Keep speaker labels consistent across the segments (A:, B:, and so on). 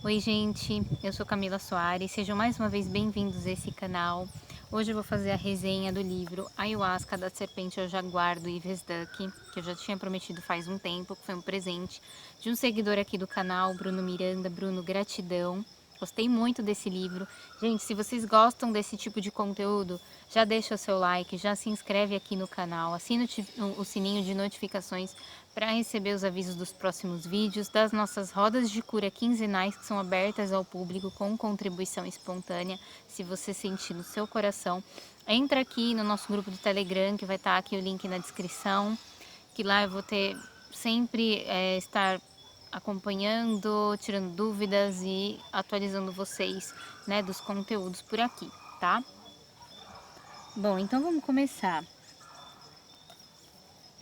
A: Oi gente, eu sou Camila Soares, sejam mais uma vez bem-vindos a esse canal. Hoje eu vou fazer a resenha do livro Ayahuasca da Serpente ao Jaguar, do Yves Duck, que eu já tinha prometido faz um tempo, que foi um presente de um seguidor aqui do canal, Bruno Miranda. Bruno, gratidão. Gostei muito desse livro. Gente, se vocês gostam desse tipo de conteúdo, já deixa o seu like, já se inscreve aqui no canal, assina o sininho de notificações para receber os avisos dos próximos vídeos, das nossas rodas de cura quinzenais que são abertas ao público com contribuição espontânea, se você sentir no seu coração. Entra aqui no nosso grupo do Telegram, que vai estar aqui o link na descrição, que lá eu vou ter sempre estar acompanhando, tirando dúvidas e atualizando vocês, né, dos conteúdos por aqui, tá? Bom, então vamos começar.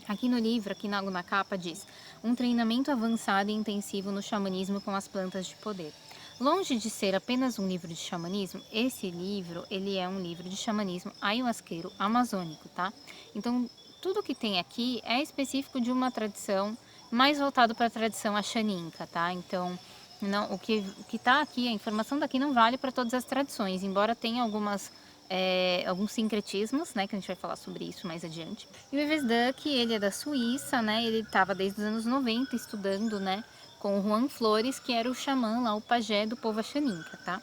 A: Aqui no livro, aqui na capa, diz: um treinamento avançado e intensivo no xamanismo com as plantas de poder. Longe de ser apenas um livro de xamanismo, esse livro, ele é um livro de xamanismo ayahuasqueiro amazônico, tá? Então, tudo que tem aqui é específico de uma tradição mais voltado para a tradição axaninca, tá? Então, não, o que tá aqui, a informação daqui não vale para todas as tradições, embora tenha alguns sincretismos, né, que a gente vai falar sobre isso mais adiante. E o Yves Duck, ele é da Suíça, né, ele estava desde os anos 90 estudando, né, com o Juan Flores, que era o xamã lá, o pajé do povo Axaninca, tá?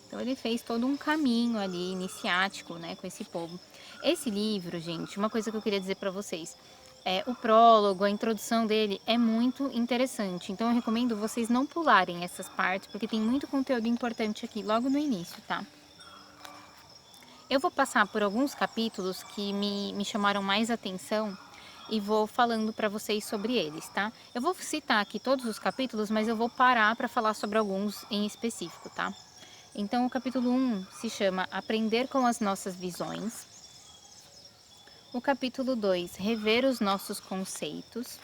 A: Então ele fez todo um caminho ali, iniciático, né, com esse povo. Esse livro, gente, uma coisa que eu queria dizer para vocês, o prólogo, a introdução dele é muito interessante, então eu recomendo vocês não pularem essas partes, porque tem muito conteúdo importante aqui logo no início, tá? Eu vou passar por alguns capítulos que me chamaram mais atenção e vou falando para vocês sobre eles, tá? Eu vou citar aqui todos os capítulos, mas eu vou parar para falar sobre alguns em específico, tá? Então, o capítulo 1 se chama Aprender com as Nossas Visões. O capítulo 2, Rever os Nossos Conceitos.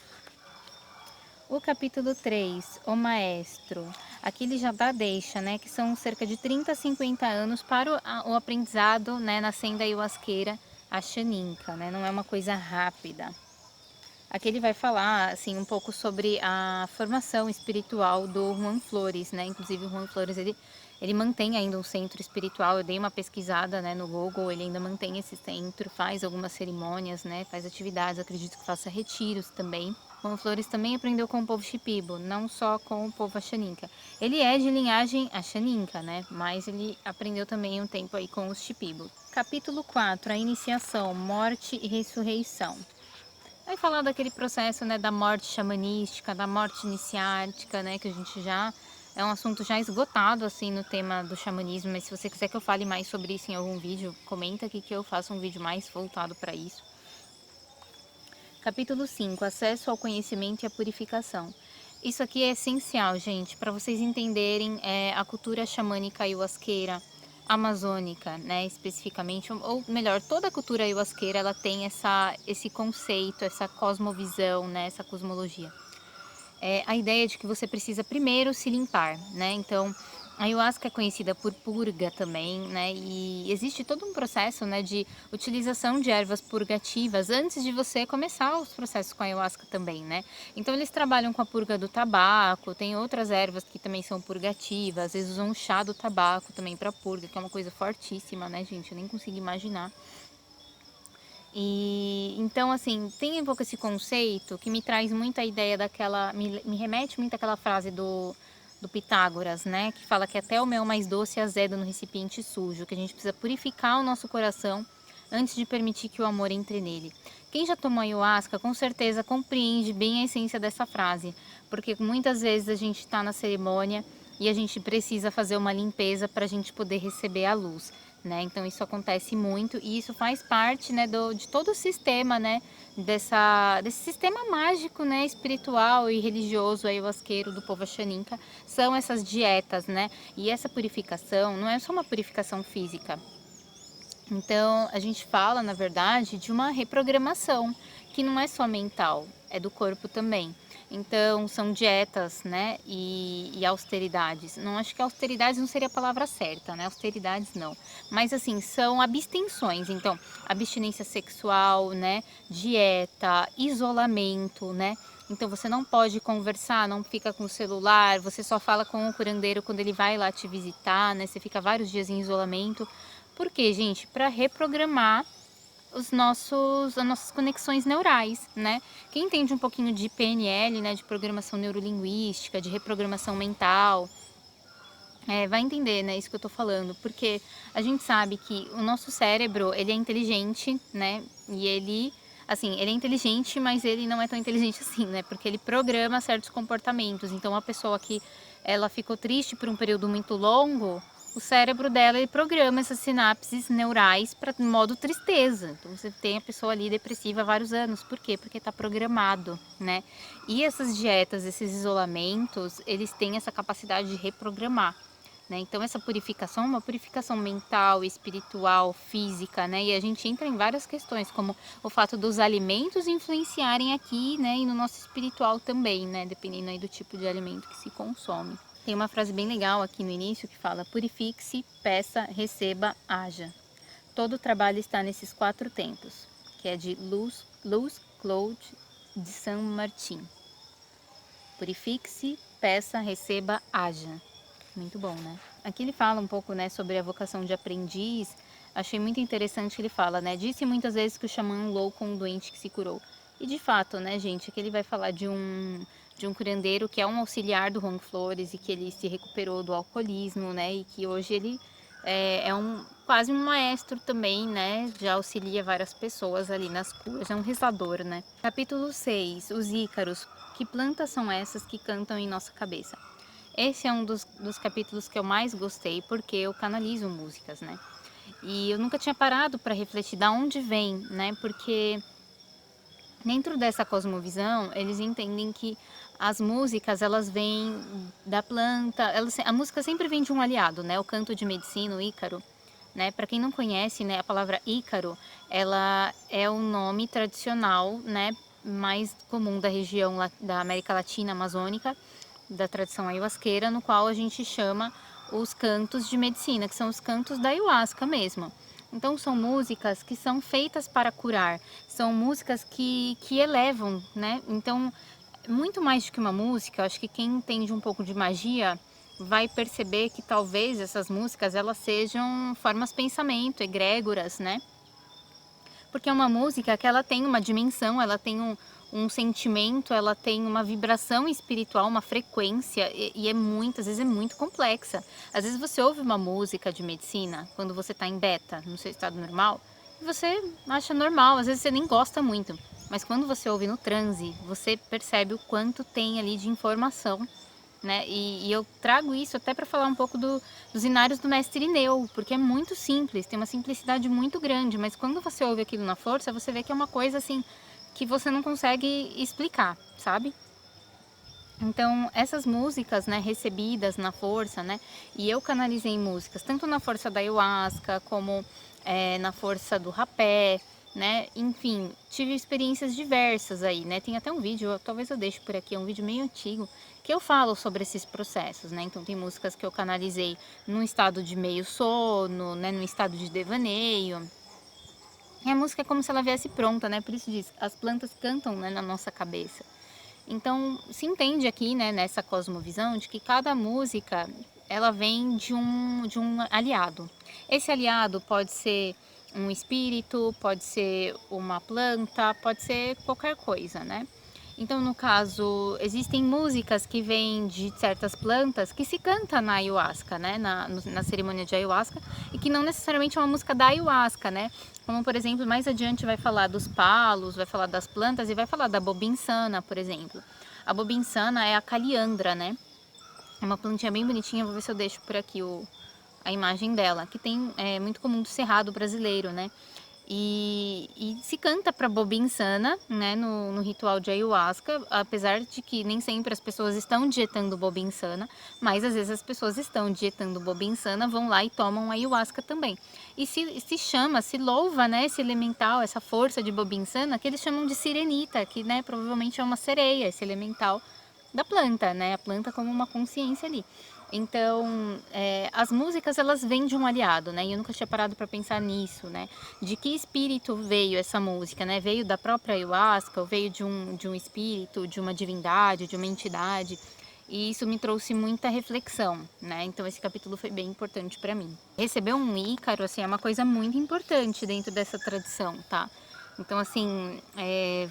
A: O capítulo 3, O Maestro. Aqui ele já dá deixa, né? Que são cerca de 30 a 50 anos para o aprendizado, né? Na senda ayahuasqueira axaninca, né? Não é uma coisa rápida. Aqui ele vai falar, assim, um pouco sobre a formação espiritual do Juan Flores, né? Inclusive o Juan Flores, ele mantém ainda um centro espiritual. Eu dei uma pesquisada, né, no Google, ele ainda mantém esse centro, faz algumas cerimônias, né? Faz atividades, acredito que faça retiros também. Juan Flores também aprendeu com o povo Shipibo, não só com o povo Axaninca. Ele é de linhagem Axaninca, né? Mas ele aprendeu também um tempo aí com os Shipibo. Capítulo 4, a iniciação, morte e ressurreição. Vai falar daquele processo, né, da morte xamanística, da morte iniciática, né, que a gente já é um assunto já esgotado assim no tema do xamanismo, mas se você quiser que eu fale mais sobre isso em algum vídeo, comenta aqui que eu faço um vídeo mais voltado para isso. Capítulo 5, acesso ao conhecimento e à purificação. Isso aqui é essencial, gente, para vocês entenderem a cultura xamânica ayahuasqueira, amazônica, né, especificamente, ou melhor, toda a cultura ayahuasqueira, ela tem esse conceito, essa cosmovisão, né, essa cosmologia. A ideia de que você precisa primeiro se limpar, né, então a ayahuasca é conhecida por purga também, né, e existe todo um processo, né, de utilização de ervas purgativas antes de você começar os processos com a ayahuasca também, né. Então eles trabalham com a purga do tabaco, tem outras ervas que também são purgativas, às vezes usam o chá do tabaco também para purga, que é uma coisa fortíssima, né, gente, eu nem consigo imaginar. E então, assim, tem um pouco esse conceito que me traz muita ideia daquela, me remete muito àquela frase do Pitágoras, né? Que fala que até o mel mais doce azeda no recipiente sujo, que a gente precisa purificar o nosso coração antes de permitir que o amor entre nele. Quem já tomou ayahuasca, com certeza compreende bem a essência dessa frase, porque muitas vezes a gente está na cerimônia e a gente precisa fazer uma limpeza para a gente poder receber a luz, né? Então isso acontece muito e isso faz parte, né, de todo o sistema, né, desse sistema mágico, né, espiritual e religioso ayahuasqueiro do povo Axaninca, são essas dietas, né? E essa purificação não é só uma purificação física. Então, a gente fala, na verdade, de uma reprogramação, que não é só mental, é do corpo também. Então, são dietas, né, e austeridades. Não acho que austeridades não seria a palavra certa, né, austeridades não. Mas, assim, são abstenções. Então, abstinência sexual, né, dieta, isolamento, né, Então você não pode conversar, não fica com o celular, você só fala com o curandeiro quando ele vai lá te visitar, né? Você fica vários dias em isolamento. Por quê, gente? Para reprogramar as nossas conexões neurais, né? Quem entende um pouquinho de PNL, né, de programação neurolinguística, de reprogramação mental, vai entender, né, isso que eu tô falando, porque a gente sabe que o nosso cérebro, ele é inteligente, né, e ele, assim, ele é inteligente, mas ele não é tão inteligente assim, né, porque ele programa certos comportamentos. Então, a pessoa que ela ficou triste por um período muito longo, o cérebro dela, ele programa essas sinapses neurais para modo tristeza. Então, você tem a pessoa ali depressiva há vários anos. Por quê? Porque está programado, né? E essas dietas, esses isolamentos, eles têm essa capacidade de reprogramar. Né? Então essa purificação é uma purificação mental, espiritual, física, né? E a gente entra em várias questões, como o fato dos alimentos influenciarem aqui, né? E no nosso espiritual também, né? Dependendo aí do tipo de alimento que se consome. Tem uma frase bem legal aqui no início que fala: purifique-se, peça, receba, haja. Todo o trabalho está nesses 4 tempos, que é de Luz Claude de Saint Martin. Purifique-se, peça, receba, haja. Muito bom, né? Aqui ele fala um pouco, né, sobre a vocação de aprendiz. Achei muito interessante que ele fala, né? Disse muitas vezes que o xamã louco um doente que se curou. E de fato, né, gente, aqui ele vai falar de um curandeiro que é um auxiliar do Juan Flores e que ele se recuperou do alcoolismo, né? E que hoje ele é quase um maestro também, né? Já auxilia várias pessoas ali nas curas, é um rezador, né? Capítulo 6, os ícaros. Que plantas são essas que cantam em nossa cabeça? Esse é um dos capítulos que eu mais gostei, porque eu canalizo músicas, né? E eu nunca tinha parado para refletir de onde vem, né? Porque dentro dessa cosmovisão, eles entendem que as músicas, elas vêm da planta, a música sempre vem de um aliado, né? O canto de medicina, o ícaro, né? Para quem não conhece, né, a palavra ícaro, ela é o nome tradicional, né, mais comum da região da América Latina, amazônica, da tradição ayahuasqueira, no qual a gente chama os cantos de medicina, que são os cantos da ayahuasca mesmo. Então são músicas que são feitas para curar, são músicas que elevam, né? Então, muito mais do que uma música, eu acho que quem entende um pouco de magia vai perceber que talvez essas músicas elas sejam formas pensamento, egrégoras, né? Porque é uma música que ela tem uma dimensão, ela tem um sentimento, ela tem uma vibração espiritual, uma frequência, e às vezes é muito complexa. Às vezes você ouve uma música de medicina, quando você está em beta, no seu estado normal, e você acha normal, às vezes você nem gosta muito. Mas quando você ouve no transe, você percebe o quanto tem ali de informação, né? E eu trago isso até para falar um pouco dos inários do mestre Ineu, porque é muito simples, tem uma simplicidade muito grande, mas quando você ouve aquilo na força, você vê que é uma coisa assim que você não consegue explicar, sabe? Então, essas músicas, né, recebidas na força, né, e eu canalizei músicas tanto na força da ayahuasca como na força do rapé, né, enfim, tive experiências diversas aí, né, tem até um vídeo, talvez eu deixe por aqui, é um vídeo meio antigo, que eu falo sobre esses processos, né, então tem músicas que eu canalizei num estado de meio sono, né, num estado de devaneio, e a música é como se ela viesse pronta, né, por isso diz, as plantas cantam, né, na nossa cabeça. Então, se entende aqui, né, nessa cosmovisão, de que cada música, ela vem de um aliado. Esse aliado pode ser um espírito, pode ser uma planta, pode ser qualquer coisa, né? Então, no caso, existem músicas que vêm de certas plantas que se canta na ayahuasca, né? Na cerimônia de ayahuasca, e que não necessariamente é uma música da ayahuasca, né? Como, por exemplo, mais adiante vai falar dos palos, vai falar das plantas e vai falar da bobinsana, por exemplo. A bobinsana é a caliandra, né? É uma plantinha bem bonitinha, vou ver se eu deixo por aqui a imagem dela, que é muito comum do cerrado brasileiro, né? E se canta para bobinsana, né, no ritual de ayahuasca, apesar de que nem sempre as pessoas estão dietando bobinsana, mas às vezes as pessoas estão dietando bobinsana, vão lá e tomam ayahuasca também. E se louva, né, esse elemental, essa força de bobinsana, que eles chamam de sirenita, que, né, provavelmente é uma sereia, esse elemental da planta, né, a planta como uma consciência ali. Então, as músicas elas vêm de um aliado, né? E eu nunca tinha parado para pensar nisso, né? De que espírito veio essa música, né? Veio da própria ayahuasca, ou veio de um espírito, de uma divindade, de uma entidade? E isso me trouxe muita reflexão, né? Então esse capítulo foi bem importante para mim. Receber um Ícaro, assim, é uma coisa muito importante dentro dessa tradição, tá? Então, assim,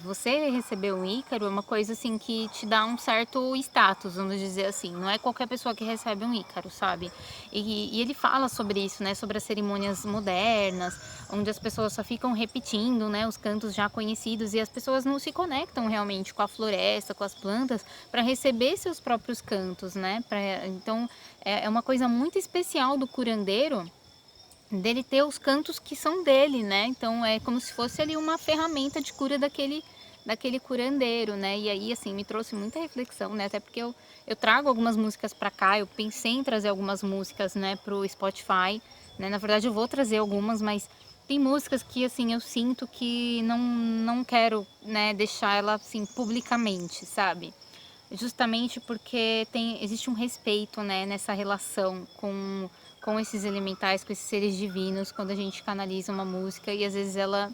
A: você receber um Ícaro é uma coisa, assim, que te dá um certo status, vamos dizer assim. Não é qualquer pessoa que recebe um Ícaro, sabe? E ele fala sobre isso, né? Sobre as cerimônias modernas, onde as pessoas só ficam repetindo, né? Os cantos já conhecidos e as pessoas não se conectam realmente com a floresta, com as plantas, para receber seus próprios cantos, né? Então, é uma coisa muito especial do curandeiro, dele ter os cantos que são dele, né? Então é como se fosse ali uma ferramenta de cura daquele curandeiro, né? E aí, assim, me trouxe muita reflexão, né? Até porque eu trago algumas músicas para cá, eu pensei em trazer algumas músicas, né, pro Spotify, né? Na verdade, eu vou trazer algumas, mas tem músicas que, assim, eu sinto que não quero, né, deixar ela, assim, publicamente, sabe? Justamente porque existe um respeito, né, nessa relação com esses elementais, com esses seres divinos, quando a gente canaliza uma música e às vezes ela,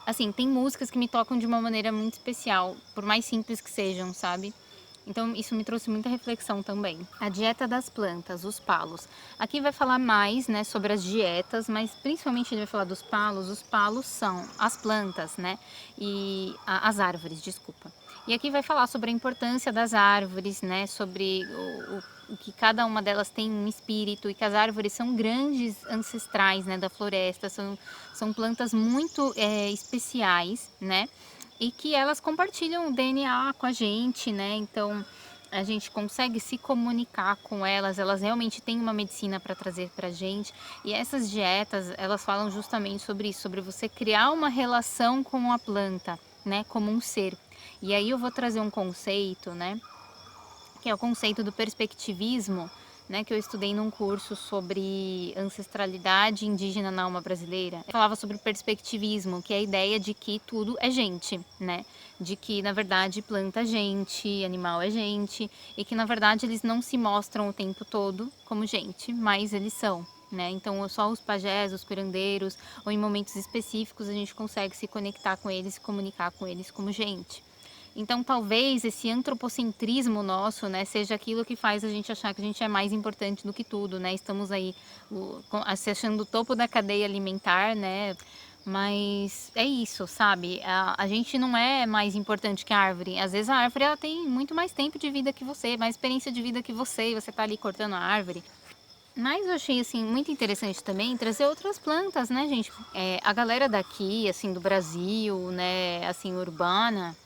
A: assim, tem músicas que me tocam de uma maneira muito especial, por mais simples que sejam, sabe? Então isso me trouxe muita reflexão também. A dieta das plantas, os palos. Aqui vai falar mais, né, sobre as dietas, mas principalmente ele vai falar dos palos. Os palos são as plantas, né, e as árvores, desculpa. E aqui vai falar sobre a importância das árvores, né, sobre o que cada uma delas tem um espírito e que as árvores são grandes ancestrais, né, da floresta, são plantas muito especiais, né, e que elas compartilham o DNA com a gente, né, então a gente consegue se comunicar com elas, elas realmente têm uma medicina para trazer para a gente, e essas dietas, elas falam justamente sobre isso, sobre você criar uma relação com a planta, né, como um ser. E aí eu vou trazer um conceito, né, que é o conceito do perspectivismo, né, que eu estudei num curso sobre ancestralidade indígena na alma brasileira. Eu falava sobre perspectivismo, que é a ideia de que tudo é gente, né? De que, na verdade, planta é gente, animal é gente, e que, na verdade, eles não se mostram o tempo todo como gente, mas eles são. Né? Então, só os pajés, os curandeiros, ou em momentos específicos, a gente consegue se conectar com eles, se comunicar com eles como gente. Então, talvez esse antropocentrismo nosso, né, seja aquilo que faz a gente achar que a gente é mais importante do que tudo, né? Estamos aí se achando o topo da cadeia alimentar, né? Mas é isso, sabe? A gente não é mais importante que a árvore. Às vezes a árvore ela tem muito mais tempo de vida que você, mais experiência de vida que você, e você tá ali cortando a árvore. Mas eu achei, assim, muito interessante também trazer outras plantas, né, gente? A galera daqui, assim, do Brasil, né, assim, urbana,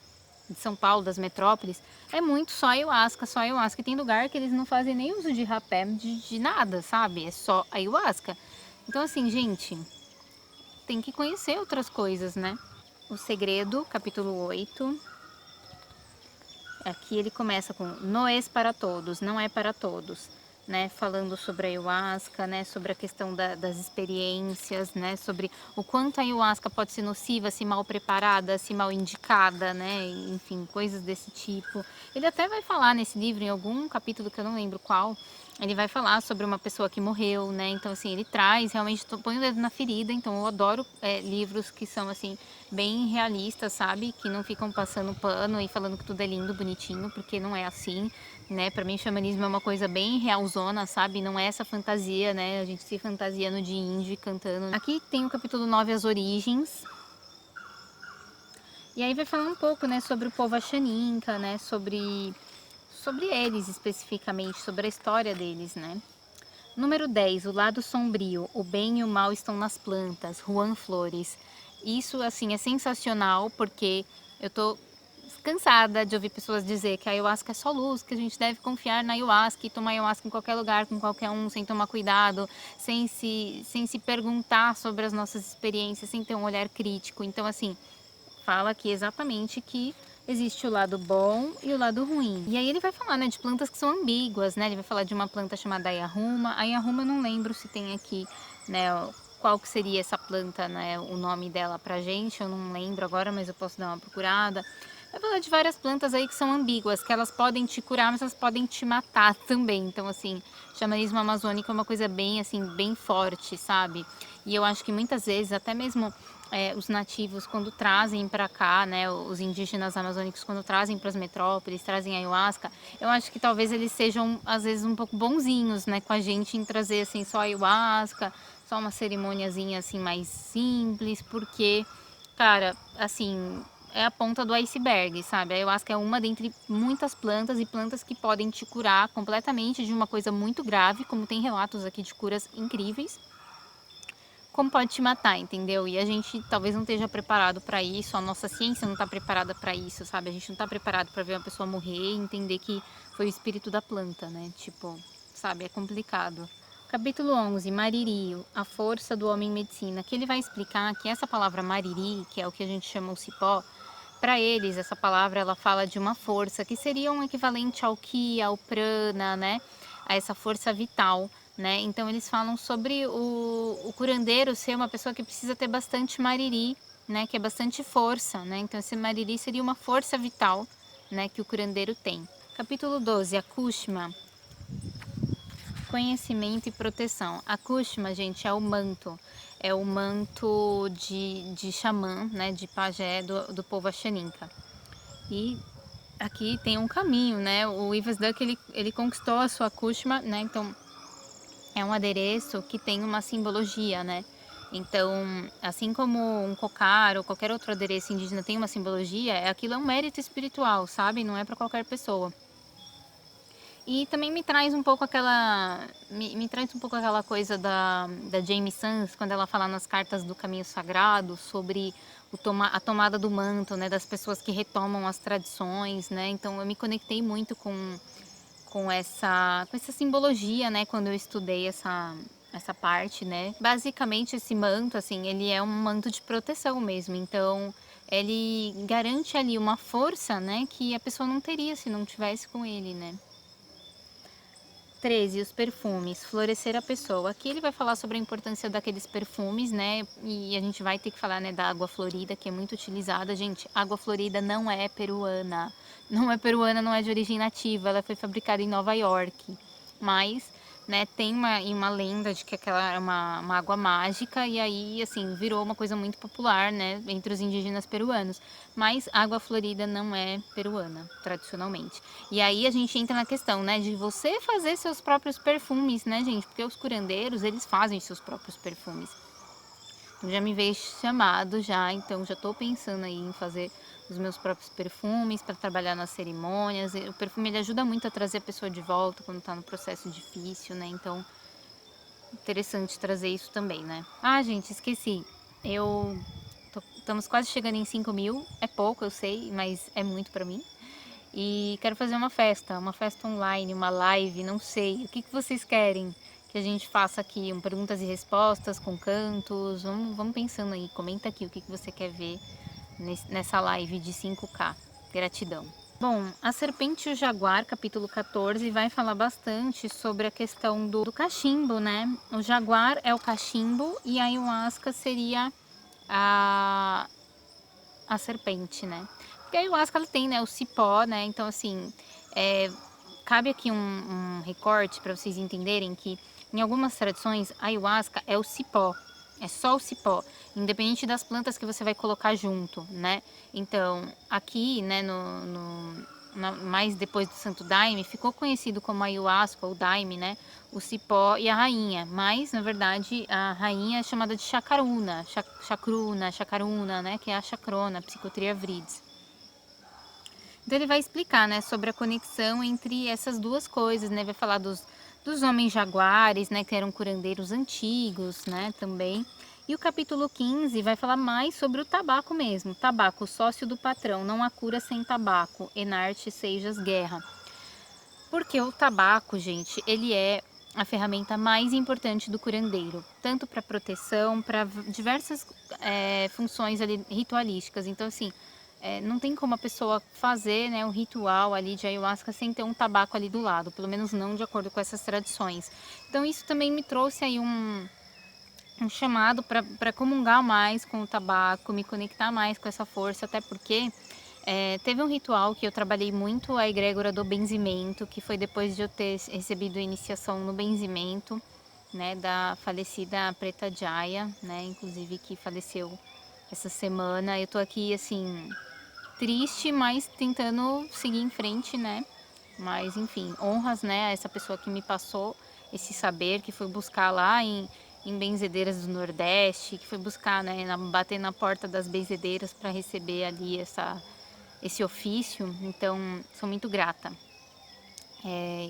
A: de São Paulo, das metrópoles, é muito só ayahuasca, só ayahuasca. E tem lugar que eles não fazem nem uso de rapé, de nada, sabe? É só ayahuasca. Então, assim, gente, tem que conhecer outras coisas, né? O Segredo, capítulo 8. Aqui ele começa com "não é para todos", não é para todos, né? Falando sobre a ayahuasca, né? Sobre a questão das experiências, né? Sobre o quanto a ayahuasca pode ser nociva, se mal preparada, se mal indicada, né? Enfim, coisas desse tipo. Ele até vai falar nesse livro, em algum capítulo que eu não lembro qual, ele vai falar sobre uma pessoa que morreu, né? Então, assim, ele traz, realmente, põe o dedo na ferida. Então, eu adoro livros que são, assim, bem realistas, sabe? Que não ficam passando pano e falando que tudo é lindo, bonitinho, porque não é assim, né? Pra mim, xamanismo é uma coisa bem realzona, sabe? Não é essa fantasia, né? A gente se fantasiando de índio e cantando. Aqui tem o capítulo 9, As Origens. E aí vai falar um pouco, né, sobre o povo Axaninca, né? Sobre eles especificamente, sobre a história deles, né? Número 10, o lado sombrio, o bem e o mal estão nas plantas, Juan Flores. Isso, assim, é sensacional, porque eu tô cansada de ouvir pessoas dizer que a ayahuasca é só luz, que a gente deve confiar na ayahuasca e tomar ayahuasca em qualquer lugar, com qualquer um, sem tomar cuidado, sem se perguntar sobre as nossas experiências, sem ter um olhar crítico. Então, assim, fala aqui exatamente que existe o lado bom e o lado ruim. E aí ele vai falar, né, de plantas que são ambíguas, né? Ele vai falar de uma planta chamada Ayahuma. A Ayahuma eu não lembro se tem aqui, né, qual que seria essa planta, né, o nome dela pra gente, eu não lembro agora, mas eu posso dar uma procurada. Vai falar de várias plantas aí que são ambíguas, que elas podem te curar, mas elas podem te matar também. Então, assim, xamanismo amazônico é uma coisa bem, assim, bem forte, sabe? E eu acho que muitas vezes, até mesmo os nativos, quando trazem para cá, né, os indígenas amazônicos, quando trazem para as metrópoles, trazem ayahuasca, eu acho que talvez eles sejam, às vezes, um pouco bonzinhos, né, com a gente em trazer, assim, só ayahuasca, só uma cerimôniazinha, assim, mais simples, porque, cara, assim, é a ponta do iceberg, sabe? A ayahuasca é uma dentre muitas plantas e plantas que podem te curar completamente de uma coisa muito grave, como tem relatos aqui de curas incríveis, como pode te matar, entendeu? E a gente talvez não esteja preparado para isso, a nossa ciência não está preparada para isso, sabe? A gente não está preparado para ver uma pessoa morrer e entender que foi o espírito da planta, né? Tipo, sabe? É complicado. Capítulo 11, Mariri, a força do homem em medicina, que ele vai explicar que essa palavra mariri, que é o que a gente chama o cipó, para eles essa palavra ela fala de uma força que seria um equivalente ao ki, ao prana, né? A essa força vital, né? Então eles falam sobre o curandeiro ser uma pessoa que precisa ter bastante mariri, né? Que é bastante força, né? Então esse mariri seria uma força vital, né? Que o curandeiro tem. Capítulo 12, a Kushma, conhecimento e proteção. A Kushma, gente, é o manto de xamã, né, de pajé do povo Axaninca. E aqui tem um caminho, né, o Ivas Duck, ele conquistou a sua Kushma, né, então é um adereço que tem uma simbologia, né, então, assim como um cocar ou qualquer outro adereço indígena tem uma simbologia, aquilo é um mérito espiritual, sabe, não é para qualquer pessoa. E também me traz um pouco aquela. Me traz um pouco aquela coisa da Jamie Sams, quando ela fala nas cartas do Caminho Sagrado sobre a tomada do manto, né? Das pessoas que retomam as tradições, né? Então eu me conectei muito com essa simbologia, né? Quando eu estudei essa parte, né? Basicamente esse manto, assim, ele é um manto de proteção mesmo. Então ele garante ali uma força, né? Que a pessoa não teria se não tivesse com ele, né? 13, os perfumes, florescer a pessoa. Aqui ele vai falar sobre a importância daqueles perfumes, né? E a gente vai ter que falar, né, da água florida, que é muito utilizada. Gente, água florida não é peruana. Não é peruana, não é de origem nativa. Ela foi fabricada em Nova York. Mas, né, tem uma lenda de que aquela é uma água mágica e aí, assim, virou uma coisa muito popular, né, entre os indígenas peruanos. Mas água florida não é peruana, tradicionalmente. E aí a gente entra na questão, né, de você fazer seus próprios perfumes, né, gente? Porque os curandeiros, eles fazem seus próprios perfumes. Então já me veio chamado já, então já estou pensando aí em fazer os meus próprios perfumes para trabalhar nas cerimônias. O perfume ele ajuda muito a trazer a pessoa de volta quando está no processo difícil, né? Então, interessante trazer isso também, né? Ah, gente, esqueci. Estamos quase chegando em 5.000. É pouco, eu sei, mas é muito para mim. E quero fazer uma festa online, uma live, não sei. O que vocês querem que a gente faça aqui? Perguntas e respostas com cantos? Vamos pensando aí. Comenta aqui o que você quer ver nessa live de 5K. Gratidão. Bom, a Serpente e o Jaguar, capítulo 14, vai falar bastante sobre a questão do cachimbo, né? O jaguar é o cachimbo e a ayahuasca seria a, a serpente, né? Porque a ayahuasca ela tem, né, o cipó, né? Então, assim, cabe aqui um recorte para vocês entenderem que em algumas tradições a ayahuasca é o cipó, é só o cipó, independente das plantas que você vai colocar junto, né? Então, aqui, né, mais depois do Santo Daime, ficou conhecido como ayahuasca ou daime, né? O cipó e a rainha, mas na verdade a rainha é chamada de chacaruna, chacaruna, né? Que é a chacrona, a Psychotria viridis. Então ele vai explicar, né, sobre a conexão entre essas duas coisas, né? Vai falar dos homens jaguares, né, que eram curandeiros antigos, né, também. E o capítulo 15 vai falar mais sobre o tabaco mesmo. Tabaco, sócio do patrão, não há cura sem tabaco. Enarte sejas guerra. Porque o tabaco, gente, ele é a ferramenta mais importante do curandeiro, tanto para proteção, para diversas funções ali ritualísticas. Então, assim, não tem como a pessoa fazer, né, um ritual ali de ayahuasca sem ter um tabaco ali do lado, pelo menos não de acordo com essas tradições. Então, isso também me trouxe aí um chamado para comungar mais com o tabaco, me conectar mais com essa força, até porque Teve um ritual que eu trabalhei muito a egrégora do benzimento, que foi depois de eu ter recebido a iniciação no benzimento, né, da falecida Preta Jaya, né, inclusive que faleceu essa semana. Eu tô aqui, assim, triste, mas tentando seguir em frente, né, mas enfim, honras, né, a essa pessoa que me passou esse saber, que foi buscar lá em benzedeiras do Nordeste, que foi buscar, né, bater na porta das benzedeiras para receber ali esse ofício, então sou muito grata.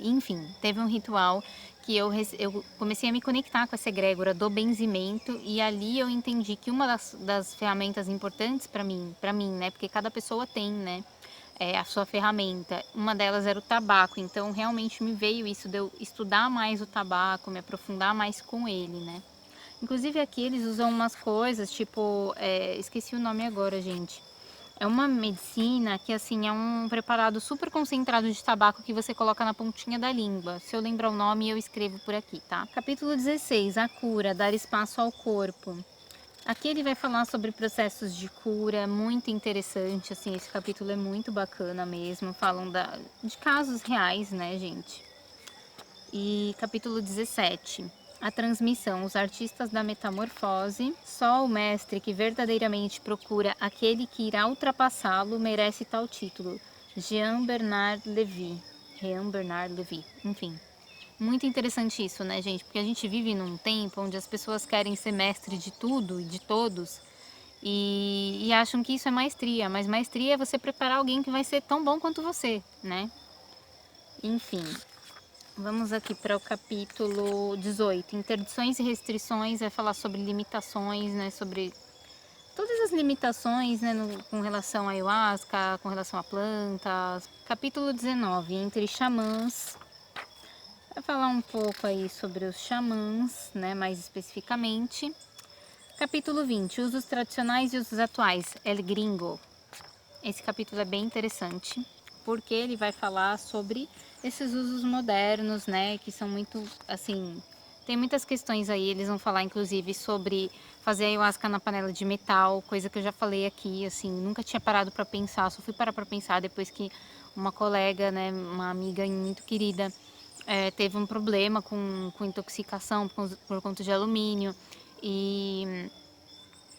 A: Enfim, teve um ritual que eu comecei a me conectar com essa egrégora do benzimento e ali eu entendi que uma das ferramentas importantes para mim, né, porque cada pessoa tem, né, a sua ferramenta, uma delas era o tabaco, então realmente me veio isso de eu estudar mais o tabaco, me aprofundar mais com ele, né. Inclusive aqui eles usam umas coisas, tipo, esqueci o nome agora, gente. É uma medicina que, assim, é um preparado super concentrado de tabaco que você coloca na pontinha da língua. Se eu lembrar o nome, eu escrevo por aqui, tá? Capítulo 16, a cura, dar espaço ao corpo. Aqui ele vai falar sobre processos de cura, muito interessante, assim, esse capítulo é muito bacana mesmo, falam de casos reais, né, gente? E capítulo 17, a transmissão, os artistas da metamorfose. Só o mestre que verdadeiramente procura aquele que irá ultrapassá-lo merece tal título. Jean Bernard Lévy. Jean Bernard Lévy, enfim. Muito interessante isso, né, gente? Porque a gente vive num tempo onde as pessoas querem ser mestre de tudo e de todos e acham que isso é maestria, mas maestria é você preparar alguém que vai ser tão bom quanto você, né? Enfim, vamos aqui para o capítulo 18, interdições e restrições, vai falar sobre limitações, né, sobre todas as limitações, né, com relação à ayahuasca, com relação a plantas. Capítulo 19, entre xamãs, vai falar um pouco aí sobre os xamãs, né, mais especificamente. Capítulo 20, usos tradicionais e usos atuais, El Gringo. Esse capítulo é bem interessante, porque ele vai falar sobre esses usos modernos, né, que são muito, assim, tem muitas questões aí, eles vão falar inclusive sobre fazer ayahuasca na panela de metal, coisa que eu já falei aqui, assim, nunca tinha parado para pensar, só fui parar para pensar depois que uma colega, né, uma amiga muito querida, teve um problema com intoxicação por conta de alumínio e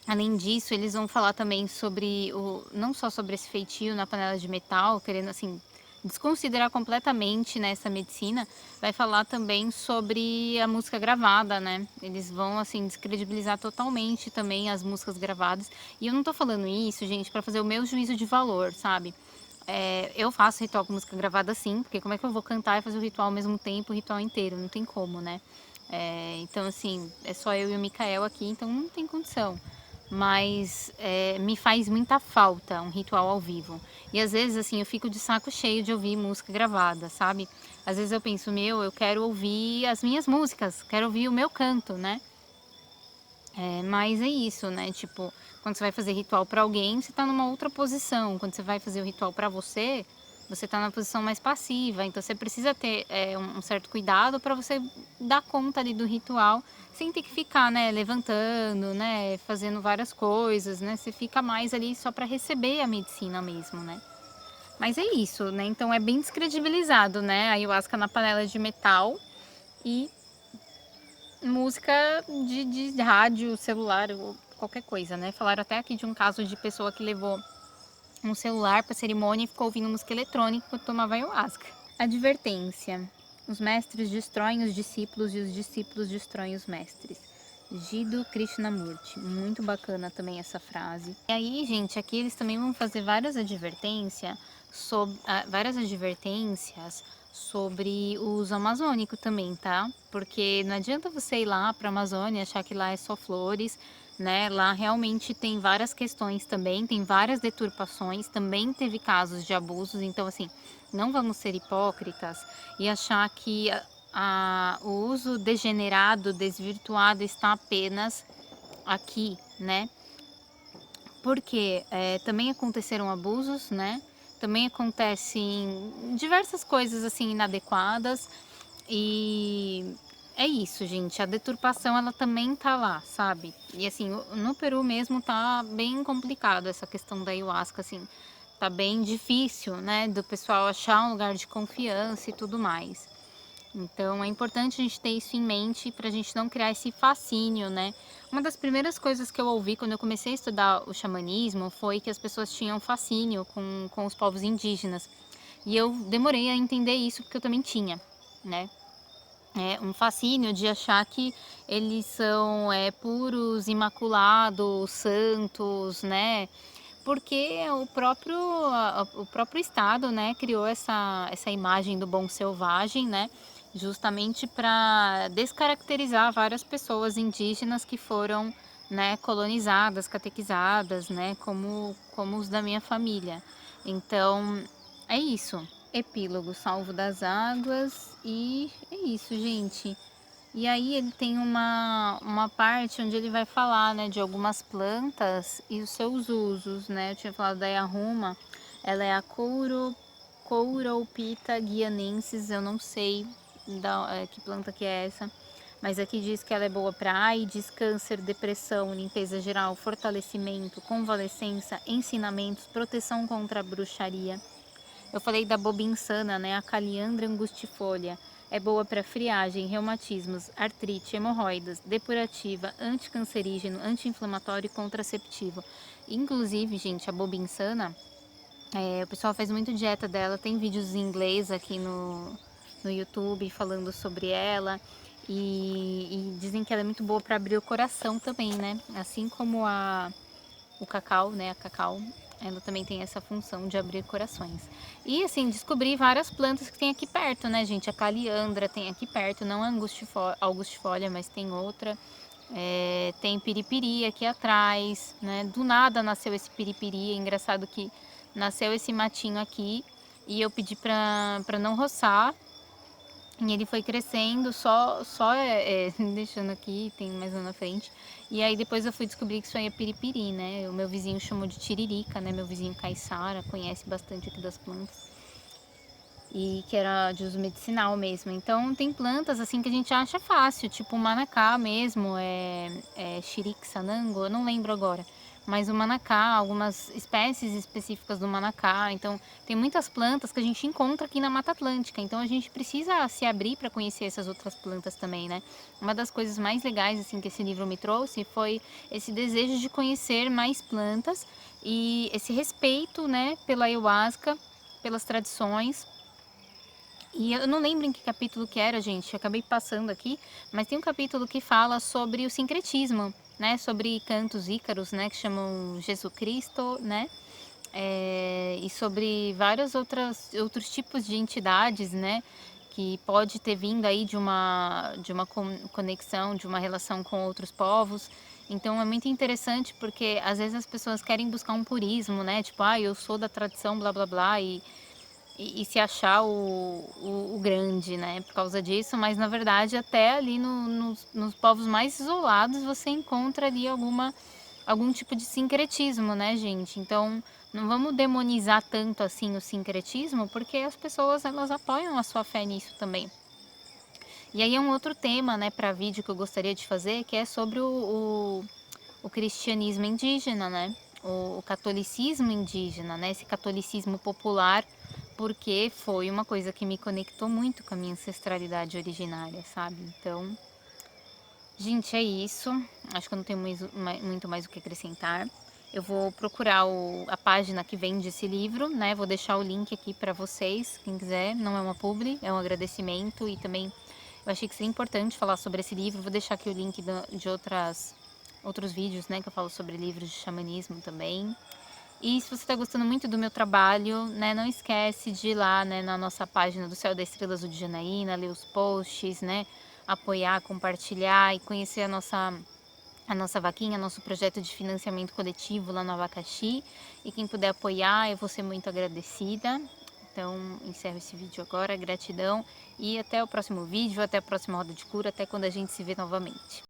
A: além disso, eles vão falar também sobre não só sobre esse feitio na panela de metal, querendo assim desconsiderar completamente nessa medicina, vai falar também sobre a música gravada, né? Eles vão assim descredibilizar totalmente também as músicas gravadas. E eu não tô falando isso, gente, para fazer o meu juízo de valor, sabe? Eu faço ritual com música gravada sim, porque como é que eu vou cantar e fazer o ritual ao mesmo tempo, o ritual inteiro? Não tem como, né? Então, assim, é só eu e o Mikael aqui, então não tem condição. Mas me faz muita falta um ritual ao vivo. E às vezes, assim, eu fico de saco cheio de ouvir música gravada, sabe? Às vezes eu penso, eu quero ouvir as minhas músicas, quero ouvir o meu canto, né? Mas é isso, né? Tipo, quando você vai fazer ritual para alguém, você tá numa outra posição. Quando você vai fazer o ritual para você, você tá na posição mais passiva. Então você precisa ter um certo cuidado para você dar conta ali do ritual, sem ter que ficar, né, levantando, né, fazendo várias coisas, né? Você fica mais ali só para receber a medicina mesmo, né? Mas é isso, né? Então é bem descredibilizado, né? A ayahuasca na panela de metal e música de rádio, celular, ou qualquer coisa, né? Falaram até aqui de um caso de pessoa que levou um celular para cerimônia e ficou ouvindo música eletrônica enquanto tomava ayahuasca. Advertência: os mestres destroem os discípulos e os discípulos destroem os mestres. Jiddu Krishnamurti, muito bacana também essa frase. E aí, gente, aqui eles também vão fazer várias advertências sobre o uso amazônico também, tá? Porque não adianta você ir lá para a Amazônia e achar que lá é só flores, né? Lá realmente tem várias questões também, tem várias deturpações, também teve casos de abusos, então assim, não vamos ser hipócritas e achar que o uso degenerado, desvirtuado está apenas aqui, né? Porque também aconteceram abusos, né? Também acontecem diversas coisas assim inadequadas e é isso, gente. A deturpação ela também tá lá, sabe? E assim, no Peru mesmo tá bem complicado essa questão da ayahuasca, assim. tá bem difícil, né, do pessoal achar um lugar de confiança e tudo mais. Então é importante a gente ter isso em mente para a gente não criar esse fascínio, né? Uma das primeiras coisas que eu ouvi quando eu comecei a estudar o xamanismo foi que as pessoas tinham fascínio com os povos indígenas. E eu demorei a entender isso porque eu também tinha, né? Um fascínio de achar que eles são puros, imaculados, santos, né? Porque o próprio Estado, né, criou essa imagem do bom selvagem, né, justamente para descaracterizar várias pessoas indígenas que foram, né, colonizadas, catequizadas, né, como os da minha família. Então, é isso. Epílogo Salvo das Águas e é isso, gente. E aí ele tem uma parte onde ele vai falar, né, de algumas plantas e os seus usos, né? Eu tinha falado da Yarruma, ela é a Couropita guianensis, eu não sei que planta que é essa, mas aqui diz que ela é boa para AIDS, câncer, depressão, limpeza geral, fortalecimento, convalescença, ensinamentos, proteção contra a bruxaria. Eu falei da bobinsana, né, a Caliandra angustifolia. É boa para friagem, reumatismos, artrite, hemorroidas, depurativa, anticancerígeno, anti-inflamatório e contraceptivo. Inclusive, gente, a bobinsana, o pessoal faz muito dieta dela, tem vídeos em inglês aqui no YouTube falando sobre ela. E dizem que ela é muito boa para abrir o coração também, né? Assim como o cacau, né? A cacau, ela também tem essa função de abrir corações. E assim, descobri várias plantas que tem aqui perto, né, gente? A caliandra tem aqui perto, não a angustifolia, mas tem outra. Tem piripiri aqui atrás, né? Do nada nasceu esse piripiri. É engraçado que nasceu esse matinho aqui e eu pedi pra não roçar. E ele foi crescendo, deixando aqui, tem mais lá na frente. E aí depois eu fui descobrir que isso aí é piripiri, né? O meu vizinho chamou de tiririca, né? Meu vizinho Caiçara conhece bastante aqui das plantas. E que era de uso medicinal mesmo. Então tem plantas assim que a gente acha fácil, tipo o manacá mesmo, xirique-sanango, eu não lembro agora. Mas o manacá, algumas espécies específicas do manacá. Então tem muitas plantas que a gente encontra aqui na Mata Atlântica. Então a gente precisa se abrir para conhecer essas outras plantas também, né? Uma das coisas mais legais assim que esse livro me trouxe foi esse desejo de conhecer mais plantas e esse respeito, né, pela ayahuasca, pelas tradições. E eu não lembro em que capítulo que era, gente, eu acabei passando aqui, mas tem um capítulo que fala sobre o sincretismo, né, sobre cantos ícaros, né, que chamam Jesus Cristo, né, e sobre vários outros tipos de entidades, né, que pode ter vindo aí de uma conexão, de uma relação com outros povos. Então é muito interessante porque às vezes as pessoas querem buscar um purismo, né, tipo, eu sou da tradição, blá blá blá, e se achar o grande, né, por causa disso, mas na verdade até ali nos povos mais isolados você encontra ali algum tipo de sincretismo, né, gente? Então não vamos demonizar tanto assim o sincretismo, porque as pessoas elas apoiam a sua fé nisso também. E aí é um outro tema, né, para vídeo que eu gostaria de fazer, que é sobre o cristianismo indígena, né? O catolicismo indígena, né? Esse catolicismo popular, porque foi uma coisa que me conectou muito com a minha ancestralidade originária, sabe? Então, gente, é isso. Acho que eu não tenho muito mais o que acrescentar. Eu vou procurar a página que vende esse livro, né? Vou deixar o link aqui para vocês, quem quiser. Não é uma publi, é um agradecimento e também eu achei que seria importante falar sobre esse livro. Vou deixar aqui o link de outros vídeos, né, que eu falo sobre livros de xamanismo também. E se você está gostando muito do meu trabalho, né, não esquece de ir lá, né, na nossa página do Céu da Estrela Azul de Janaína, ler os posts, né, apoiar, compartilhar e conhecer a nossa vaquinha, nosso projeto de financiamento coletivo lá no Abacaxi. E quem puder apoiar, eu vou ser muito agradecida. Então, encerro esse vídeo agora. Gratidão e até o próximo vídeo, até a próxima roda de cura, até quando a gente se vê novamente.